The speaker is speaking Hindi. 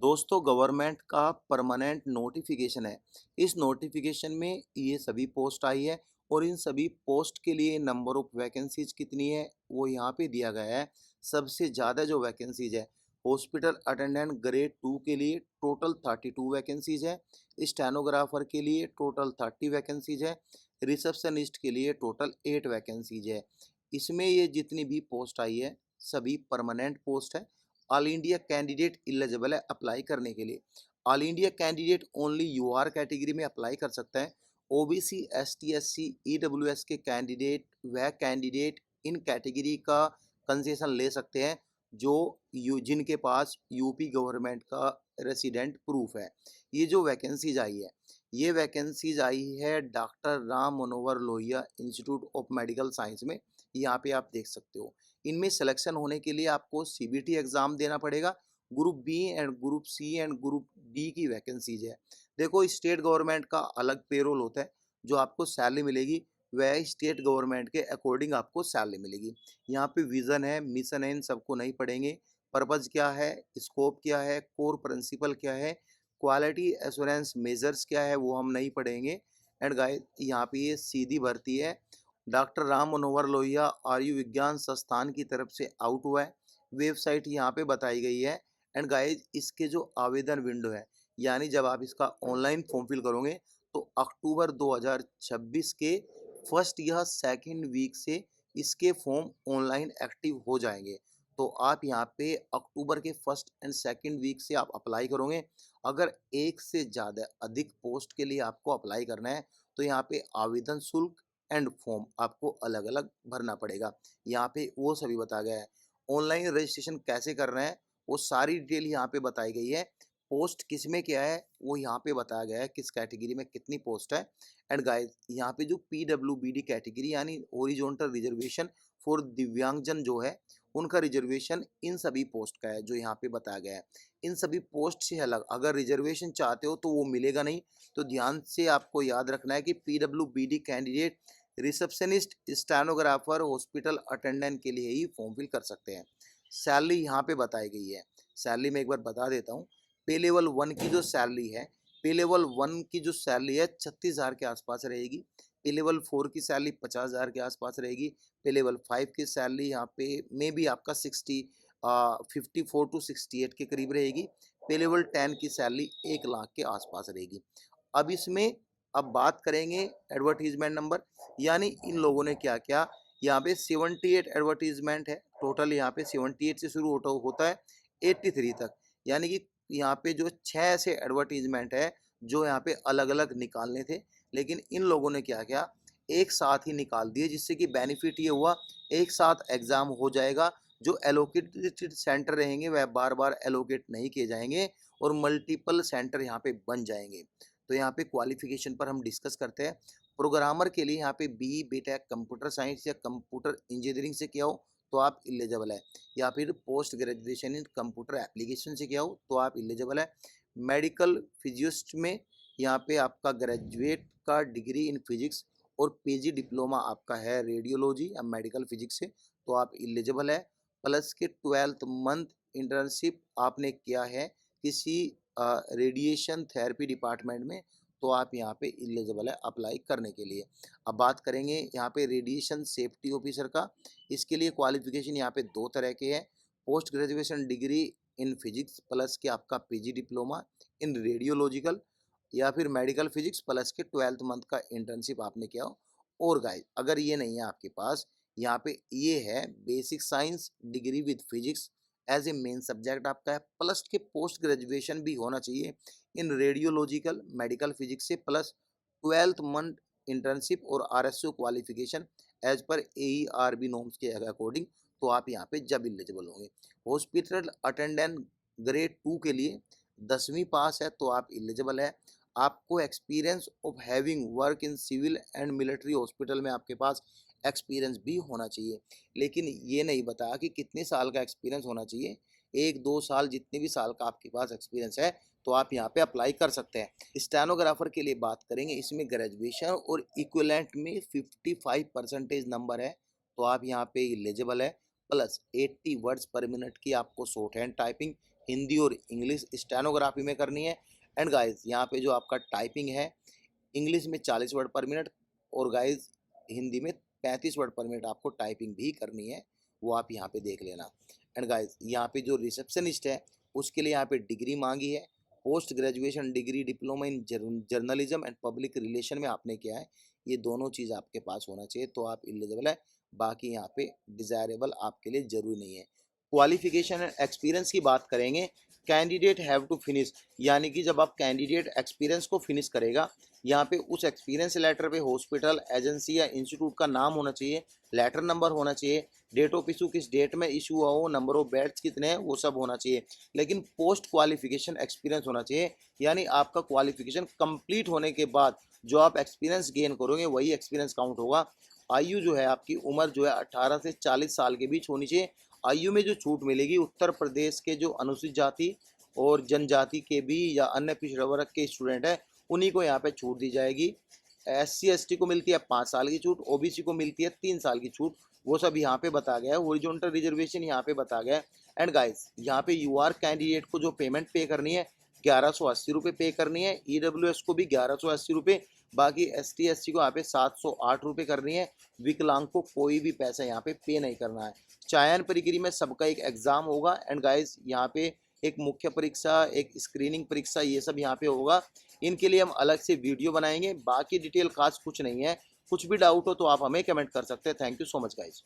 दोस्तों गवर्नमेंट का परमानेंट नोटिफिकेशन है। इस नोटिफिकेशन में ये सभी पोस्ट आई है और इन सभी पोस्ट के लिए नंबर ऑफ वैकेंसीज कितनी है वो यहाँ पे दिया गया है। सबसे ज़्यादा जो वैकेंसीज है हॉस्पिटल अटेंडेंट ग्रेड 2 के लिए टोटल 32 वैकेंसीज है। स्टेनोग्राफर के लिए टोटल 30 वैकेंसीज है। रिसेप्शनिस्ट के लिए टोटल 8 वैकेंसीज है। इसमें ये जितनी भी पोस्ट आई है सभी परमानेंट पोस्ट है। ऑल इंडिया कैंडिडेट एलिजिबल है अप्लाई करने के लिए। All India candidate only UR category में अप्लाई कर सकता है। ओबीसी एसटी एससी ईडब्ल्यूएस के कैंडिडेट वह कैंडिडेट इन कैटेगरी का कंसेशन ले सकते हैं जो जिनके पास यूपी गवर्नमेंट का रेसिडेंट प्रूफ है। ये जो वैकेंसीज आई है ये वैकेंसीज आई है doctor Ram Manohar Lohia institute of medical science में। यहाँ पे आप देख सकते हो। इनमें सिलेक्शन होने के लिए आपको सीबीटी एग्ज़ाम देना पड़ेगा। Group B and group C and group D की वैकेंसीज है। देखो स्टेट गवर्नमेंट का अलग पेरोल होता है, जो आपको सैलरी मिलेगी वह स्टेट गवर्नमेंट के अकॉर्डिंग आपको सैलरी मिलेगी। यहाँ पे विज़न है, मिशन है, इन सबको नहीं पढ़ेंगे। पर्पज़ क्या है, स्कोप क्या है, कोर प्रिंसिपल क्या है, क्वालिटी एश्योरेंस मेजर्स क्या है वो हम नहीं पढ़ेंगे। एंड गाइस यहाँ पे ये सीधी भर्ती है। डॉक्टर राम मनोहर लोहिया आयु विज्ञान संस्थान की तरफ से आउट हुआ है। वेबसाइट यहाँ पे बताई गई है। एंड गाइज इसके जो आवेदन विंडो है यानी जब आप इसका ऑनलाइन फॉर्म फिल करोगे तो अक्टूबर 2026 के फर्स्ट या सेकंड वीक से इसके फॉर्म ऑनलाइन एक्टिव हो जाएंगे। तो आप यहाँ पे अक्टूबर के फर्स्ट एंड सेकंड वीक से आप अप्लाई करोगे। अगर एक से ज़्यादा अधिक पोस्ट के लिए आपको अप्लाई करना है तो यहाँ पे आवेदन शुल्क एंड फॉर्म आपको अलग अलग भरना पड़ेगा। यहाँ पे वो सभी बताया गया है। ऑनलाइन रजिस्ट्रेशन कैसे करना है वो सारी डिटेल यहाँ पे बताई गई है। पोस्ट किस में क्या है वो यहाँ पे बताया गया है, किस कैटेगरी में कितनी पोस्ट है। एंड गाइस यहाँ पे जो पीडब्ल्यूबीडी कैटेगरी यानी हॉरिजॉन्टल रिजर्वेशन फॉर दिव्यांगजन जो है उनका रिजर्वेशन इन सभी पोस्ट का है जो यहाँ पे बताया गया है। इन सभी पोस्ट से अलग अगर रिजर्वेशन चाहते हो तो वो मिलेगा नहीं। तो ध्यान से आपको याद रखना है कि PWBD candidate receptionist stenographer hospital attendant के लिए ही फॉर्म फिल कर सकते हैं। सैलरी यहाँ पे बताई गई है। सैलरी मैं एक बार बता देता हूँ। पे लेवल 1 की जो सैलरी है, पे लेवल 1 की जो सैलरी है 36,000 के आसपास रहेगी। पे लेवल 4 की सैलरी 50,000 के आसपास रहेगी। पे लेवल 5 की सैलरी यहाँ पे में भी आपका 54 टू 68 के करीब रहेगी। पे लेवल 10 की सैलरी 1 लाख के आसपास रहेगी। अब इसमें अब बात करेंगे एडवर्टीजमेंट नंबर, यानी इन लोगों ने क्या क्या यहाँ पे 78 एडवर्टीजमेंट है टोटल। यहाँ पे 78 से शुरू होता है 83 तक, यानी कि यहाँ पे जो 6 ऐसे एडवर्टीजमेंट है जो यहाँ पे अलग अलग निकालने थे, लेकिन इन लोगों ने क्या क्या एक साथ ही निकाल दिए, जिससे कि बेनिफिट ये हुआ एक साथ एग्ज़ाम हो जाएगा। जो एलोकेटेड सेंटर रहेंगे वह बार बार एलोकेट नहीं किए जाएंगे और मल्टीपल सेंटर यहाँ पे बन जाएंगे। तो यहाँ पे क्वालिफिकेशन पर हम डिस्कस करते हैं। प्रोग्रामर के लिए यहाँ पे बी बीटेक कंप्यूटर साइंस या कंप्यूटर इंजीनियरिंग से किया हो तो आप इलिजिबल है, या फिर post graduation in computer application से किया हो तो आप इलिजिबल है। मेडिकल फिजिस्ट में यहाँ पे आपका ग्रेजुएट का डिग्री इन फिजिक्स और पीजी डिप्लोमा आपका है रेडियोलॉजी या मेडिकल फिजिक्स से तो आप इलिजिबल है। प्लस के 12th मंथ इंटर्नशिप आपने किया है किसी रेडिएशन थेरेपी डिपार्टमेंट में तो आप यहाँ पे एलिजिबल है अप्लाई करने के लिए। अब बात करेंगे यहाँ पे रेडिएशन सेफ्टी ऑफिसर का। इसके लिए क्वालिफिकेशन यहाँ पे दो तरह के हैं। Post graduation degree in physics plus के आपका पीजी डिप्लोमा इन रेडियोलॉजिकल या फिर मेडिकल फिजिक्स प्लस के 12th मंथ का इंटर्नशिप आपने किया हो। और गाइस अगर ये नहीं है आपके पास, यहाँ पे ये है basic science degree with physics as a main subject आपका है, प्लस के पोस्ट ग्रेजुएशन भी होना चाहिए इन रेडियोलॉजिकल मेडिकल फिजिक्स से, प्लस 12th मंथ इंटर्नशिप और आरएसओ क्वालिफिकेशन एज पर AERB नॉर्म्स के अकॉर्डिंग तो आप यहाँ पे जब एलिजिबल होंगे। हॉस्पिटल अटेंडेंट ग्रेड 2 के लिए 10वीं पास है तो आप एलिजिबल है। आपको experience of having work in civil and military hospital में आपके पास एक्सपीरियंस भी होना चाहिए, लेकिन ये नहीं बताया कि कितने साल का एक्सपीरियंस होना चाहिए। 1-2 साल जितने भी साल का आपके पास एक्सपीरियंस है तो आप यहाँ पे अप्लाई कर सकते हैं। स्टेनोग्राफर के लिए बात करेंगे, इसमें ग्रेजुएशन और इक्विवेलेंट में 55% नंबर है तो आप यहाँ पे एलिजिबल है। प्लस 80 वर्ड्स पर मिनट की आपको शॉर्ट हैंड टाइपिंग हिंदी और इंग्लिश स्टेनोग्राफी में करनी है। एंड गाइस यहाँ पे जो आपका टाइपिंग है, इंग्लिश में 40 वर्ड पर मिनट और गाइस हिंदी में 35 वर्ड पर मिनट आपको टाइपिंग भी करनी है, वो आप यहाँ पे देख लेना। एंड गाइस यहाँ पे जो रिसेप्शनिस्ट है उसके लिए यहाँ पे डिग्री मांगी है, post graduation degree diploma in journalism and public relation में आपने किया है, ये दोनों चीज़ आपके पास होना चाहिए तो आप एलिजिबल है। बाकी यहाँ पे डिज़ायरेबल आपके लिए ज़रूरी नहीं है। क्वालिफिकेशन एंड एक्सपीरियंस की बात करेंगे, कैंडिडेट हैव टू फिनिश, यानी कि जब आप कैंडिडेट एक्सपीरियंस को फिनिश करेगा, यहाँ पे उस एक्सपीरियंस लेटर पे हॉस्पिटल, एजेंसी या इंस्टीट्यूट का नाम होना चाहिए, लेटर नंबर होना चाहिए, डेट ऑफ इशू किस डेट में इशू हुआ हो, नंबर ऑफ बेड्स कितने हैं, वो सब होना चाहिए। लेकिन पोस्ट क्वालिफिकेशन एक्सपीरियंस होना चाहिए, यानी आपका क्वालिफिकेशन कंप्लीट होने के बाद जो आप एक्सपीरियंस गेन करोगे वही एक्सपीरियंस काउंट होगा। आयु जो है आपकी उम्र जो है 18 से 40 साल के बीच होनी चाहिए। आयु में जो छूट मिलेगी उत्तर प्रदेश के जो अनुसूचित जाति और जनजाति के भी या अन्य पिछड़ा वर्ग के स्टूडेंट हैं उन्हीं को यहाँ पे छूट दी जाएगी। SC ST को मिलती है 5 साल की छूट, OBC को मिलती है 3 साल की छूट, वो सब यहाँ पे बता गया है। हॉरिजॉन्टल रिजर्वेशन यहाँ पे बता गया है। एंड गाइस यहाँ पे यूआर कैंडिडेट को जो पेमेंट पे करनी है 1180 रुपये पे करनी है, EWS को भी 1180 रुपये, बाकी ST SC को यहाँ पे 708 रुपये करनी है। विकलांग को कोई भी पैसा यहाँ पे नहीं करना है। चयन प्रक्रिया में सबका एक एग्जाम होगा। एंड गाइस यहाँ पे एक मुख्य परीक्षा, एक स्क्रीनिंग परीक्षा, ये सब यहाँ पे होगा। इनके लिए हम अलग से वीडियो बनाएंगे। बाकी डिटेल खास कुछ नहीं है, कुछ भी डाउट हो तो आप हमें कमेंट कर सकते हैं। Thank you so much guys.